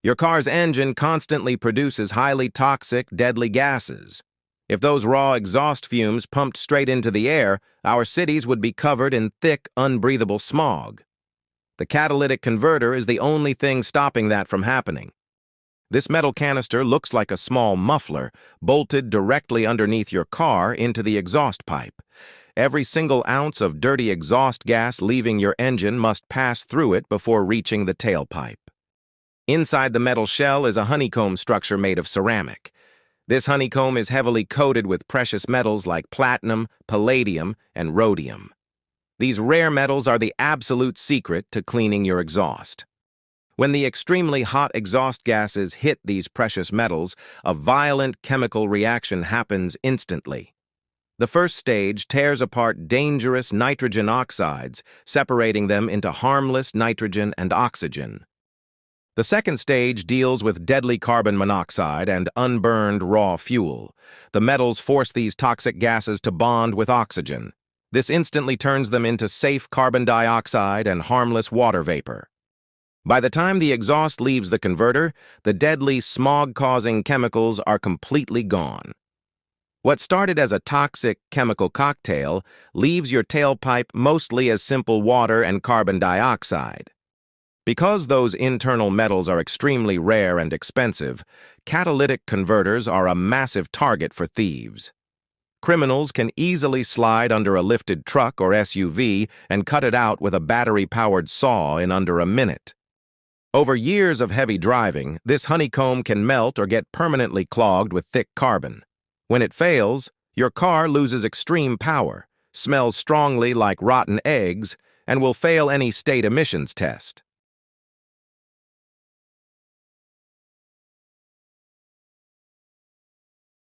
Your car's engine constantly produces highly toxic, deadly gases. If those raw exhaust fumes pumped straight into the air, our cities would be covered in thick, unbreathable smog. The catalytic converter is the only thing stopping that from happening. This metal canister looks like a small muffler, bolted directly underneath your car into the exhaust pipe. Every single ounce of dirty exhaust gas leaving your engine must pass through it before reaching the tailpipe. Inside the metal shell is a honeycomb structure made of ceramic. This honeycomb is heavily coated with precious metals like platinum, palladium, and rhodium. These rare metals are the absolute secret to cleaning your exhaust. When the extremely hot exhaust gases hit these precious metals, a violent chemical reaction happens instantly. The first stage tears apart dangerous nitrogen oxides, separating them into harmless nitrogen and oxygen. The second stage deals with deadly carbon monoxide and unburned raw fuel. The metals force these toxic gases to bond with oxygen. This instantly turns them into safe carbon dioxide and harmless water vapor. By the time the exhaust leaves the converter, the deadly smog-causing chemicals are completely gone. What started as a toxic chemical cocktail leaves your tailpipe mostly as simple water and carbon dioxide. Because those internal metals are extremely rare and expensive, catalytic converters are a massive target for thieves. Criminals can easily slide under a lifted truck or SUV and cut it out with a battery-powered saw in under a minute. Over years of heavy driving, this honeycomb can melt or get permanently clogged with thick carbon. When it fails, your car loses extreme power, smells strongly like rotten eggs, and will fail any state emissions test.